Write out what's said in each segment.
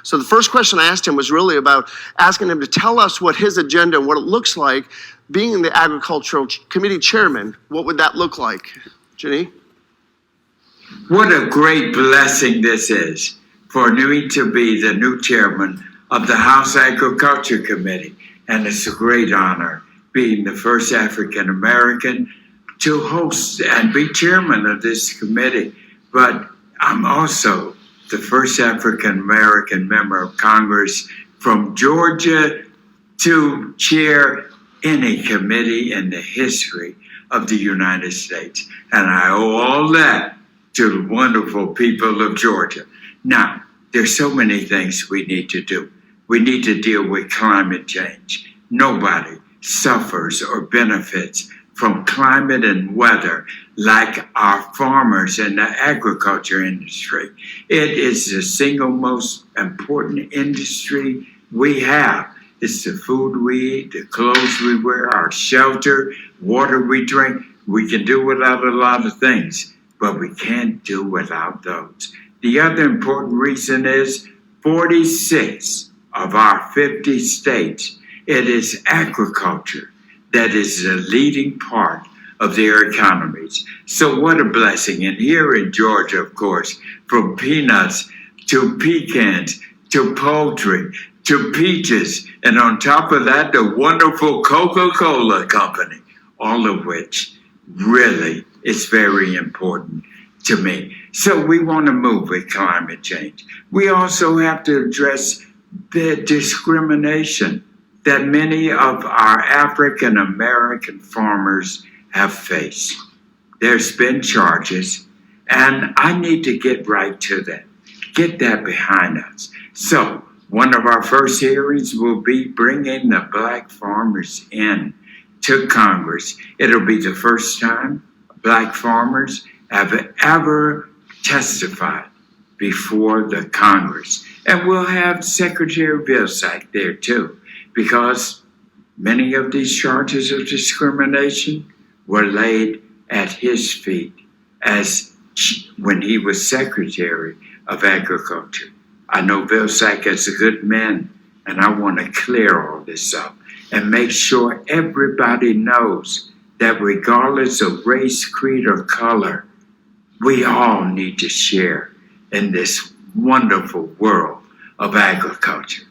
So the first question I asked him was really about asking him to tell us what his agenda and what it looks like being the Agricultural Committee Chairman. What would that look like? Ginny? What a great blessing this is for me to be the new chairman of the House Agriculture Committee. And it's a great honor being the first African American to host and be chairman of this committee. But I'm also the first African American member of Congress from Georgia to chair any committee in the history of the United States. And I owe all that to the wonderful people of Georgia. Now, there's so many things we need to do. We need to deal with climate change. Nobody suffers or benefits from climate and weather like our farmers in the agriculture industry. It is the single most important industry we have. It's the food we eat, the clothes we wear, our shelter, water we drink. We can do without a lot of things, but we can't do without those. The other important reason is 46 of our 50 states, it is agriculture that is the leading part of their economies. So what a blessing. And here in Georgia, of course, from peanuts to pecans to poultry to peaches, and on top of that, the wonderful Coca-Cola company, all of which really is very important to me. So we want to move with climate change. We also have to address the discrimination that many of our African American farmers have faced. There's been charges, and I need to get right to that, get that behind us. So one of our first hearings will be bringing the Black farmers in to Congress. It'll be the first time Black farmers have ever testified before the Congress. And we'll have Secretary Vilsack there too, because many of these charges of discrimination were laid at his feet as when he was Secretary of Agriculture. I know Vilsack is a good man, and I want to clear all this up and make sure everybody knows that regardless of race, creed, or color, we all need to share in this wonderful world of agriculture.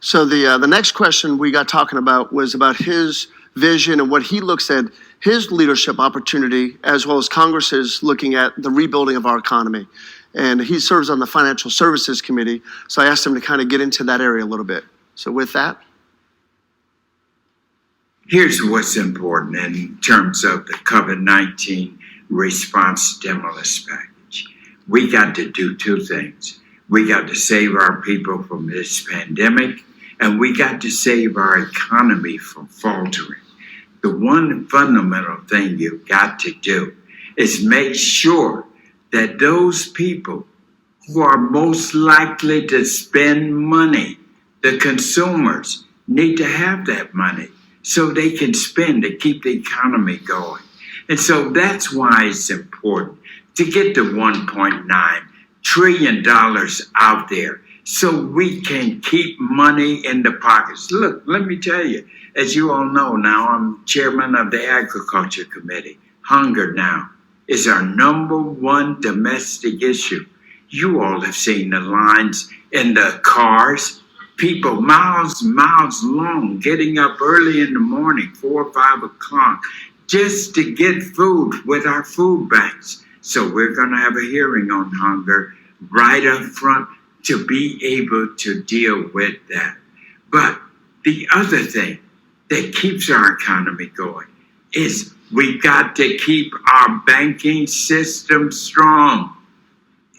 So the next question we got talking about was about his vision and what he looks at his leadership opportunity, as well as Congress is looking at the rebuilding of our economy. And he serves on the Financial Services Committee, so I asked him to kind of get into that area a little bit. So with that. Here's what's important in terms of the COVID-19 response stimulus package. We got to do two things. We got to save our people from this pandemic, and we got to save our economy from faltering. The one fundamental thing you've got to do is make sure that those people who are most likely to spend money, the consumers, need to have that money so they can spend to keep the economy going. And so that's why it's important to get the $1.9 trillion out there so we can keep money in the pockets. Look, let me tell you, as you all know now, I'm chairman of the Agriculture Committee. Hunger now is our number one domestic issue. You all have seen the lines in the cars, people miles long, getting up early in the morning, 4 or 5 o'clock, just to get food with our food banks. So we're going to have a hearing on hunger right up front to be able to deal with that. But the other thing that keeps our economy going is we've got to keep our banking system strong.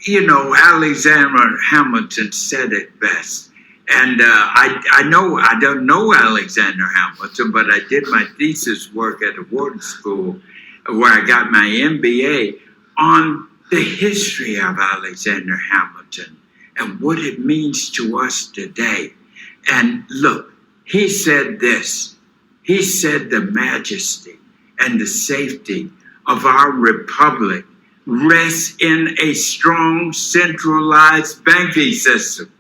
You know, Alexander Hamilton said it best. And I don't know Alexander Hamilton, but I did my thesis work at the Wharton School where I got my MBA on the history of Alexander Hamilton and what it means to us today. And look, he said this. He said the majesty and the safety of our republic rests in a strong centralized banking system.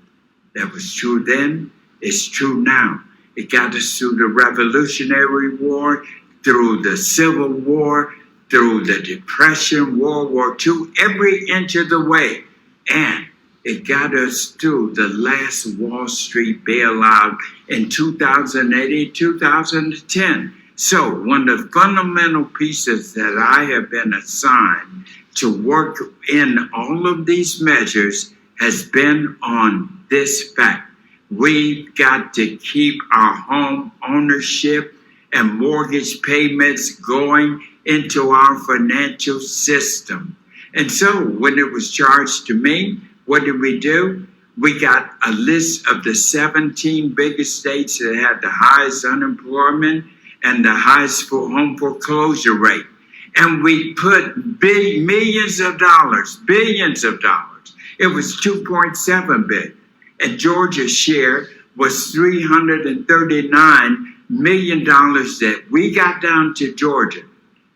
That was true then, it's true now. It got us through the Revolutionary War, through the Civil War, through the Depression, World War II, every inch of the way. And it got us through the last Wall Street bailout in 2008, 2010. So one of the fundamental pieces that I have been assigned to work in all of these measures has been on this fact. We've got to keep our home ownership and mortgage payments going into our financial system. And so when it was charged to me, what did we do? We got a list of the 17 biggest states that had the highest unemployment and the highest home foreclosure rate. And we put billions of dollars. It was $2.7 billion. And Georgia's share was $339 million that we got down to Georgia.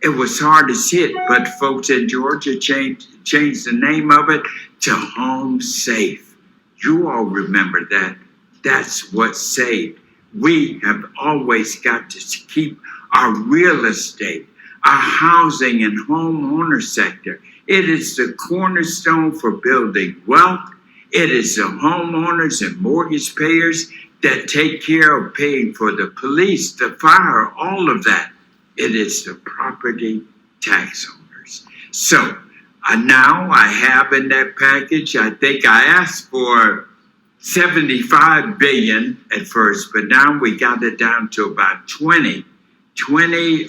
It was hardest hit, but folks in Georgia changed the name of it to Home Safe. You all remember that. That's what saved. We have always got to keep our real estate, our housing and homeowner sector. It is the cornerstone for building wealth. It is the homeowners and mortgage payers that take care of paying for the police, the fire, all of that. It is the property tax owners. So now I have in that package, I think I asked for $75 billion at first, but now we got it down to about 20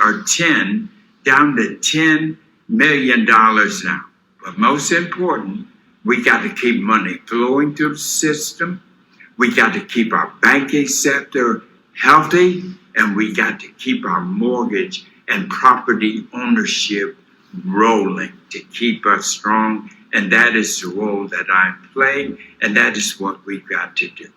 or 10, down to $10 million now. But most important, we got to keep money flowing through the system. We got to keep our banking sector healthy, and we got to keep our mortgage and property ownership rolling to keep us strong. And that is the role that I'm playing, and that is what we've got to do.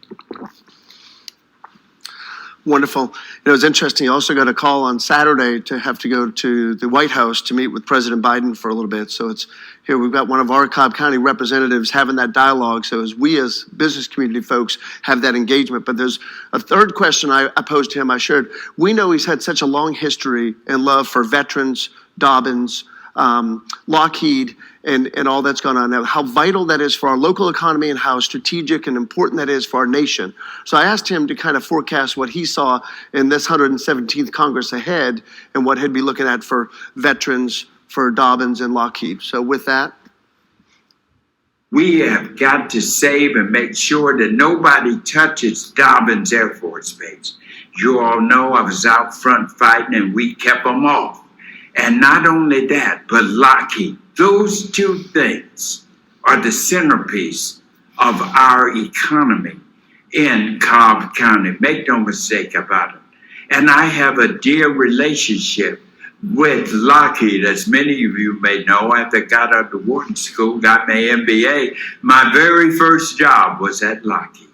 Wonderful. It was interesting. I also got a call on Saturday to have to go to the White House to meet with President Biden for a little bit. So it's here, we've got one of our Cobb County representatives having that dialogue. So as we as business community folks have that engagement. But there's a third question I posed to him. I shared, we know he's had such a long history and love for veterans, Dobbins, Lockheed, and all that's gone on now, how vital that is for our local economy and how strategic and important that is for our nation. So I asked him to kind of forecast what he saw in this 117th Congress ahead and what he'd be looking at for veterans, for Dobbins and Lockheed. So with that. We have got to save and make sure that nobody touches Dobbins Air Force Base. You all know I was out front fighting and we kept them off. And not only that, but Lockheed. Those two things are the centerpiece of our economy in Cobb County. Make no mistake about it. And I have a dear relationship with Lockheed. As many of you may know, after I got out of Wharton School, got my MBA, my very first job was at Lockheed.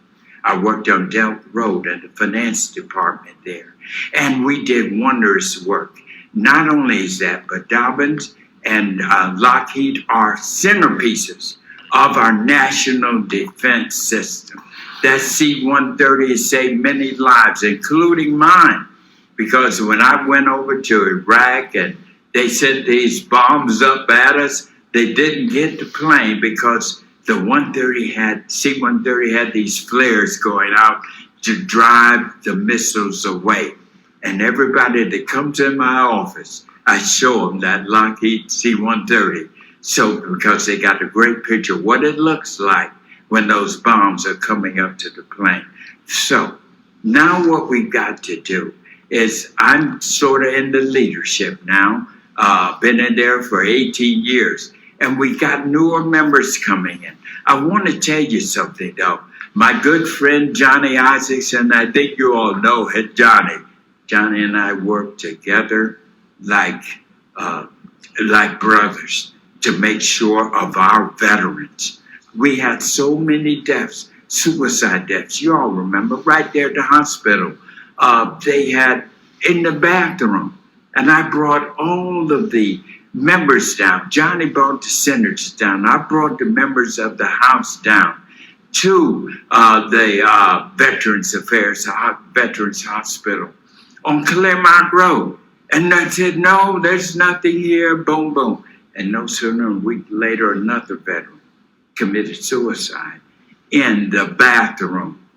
I worked on Delk Road in the finance department there. And we did wondrous work. Not only is that, but Dobbins and Lockheed are centerpieces of our national defense system. That C-130 has saved many lives, including mine, because when I went over to Iraq and they sent these bombs up at us, they didn't get the plane because the C-130 had these flares going out to drive the missiles away. And everybody that comes in my office, I show them that Lockheed C-130. So, because they got a great picture of what it looks like when those bombs are coming up to the plane. So, now what we've got to do is, I'm sort of in the leadership now, been in there for 18 years, and we got newer members coming in. I want to tell you something though. My good friend Johnny Isaacson, I think you all know it, Johnny and I work together like brothers to make sure of our veterans. We had so many deaths, suicide deaths. You all remember, right there at the hospital. They had in the bathroom. And I brought all of the members down. Johnny brought the senators down. I brought the members of the House down to the Veterans Affairs, Veterans Hospital on Claremont Road. And they said, no, there's nothing here, boom, boom. And no sooner a week later, another veteran committed suicide in the bathroom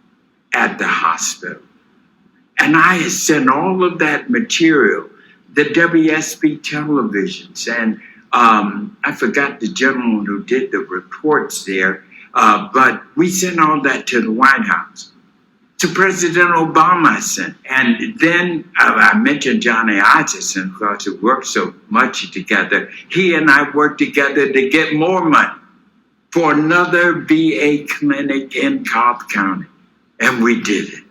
at the hospital. And I had sent all of that material, the WSB televisions, and I forgot the gentleman who did the reports there, but we sent all that to the White House. To President Obama I sent. And then I mentioned Johnny Isaacson because we worked so much together. He and I worked together to get more money for another VA clinic in Cobb County. And we did it.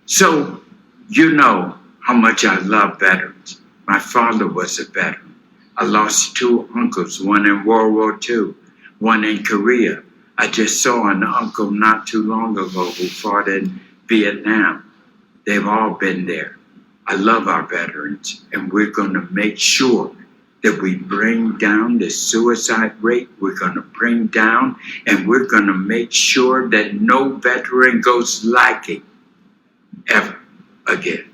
So you know how much I love veterans. My father was a veteran. I lost 2 uncles, one in World War II, one in Korea. I just saw an uncle not too long ago who fought in Vietnam. They've all been there. I love our veterans, and we're going to make sure that we bring down the suicide rate. We're going to bring down, and we're going to make sure that no veteran goes lacking ever again.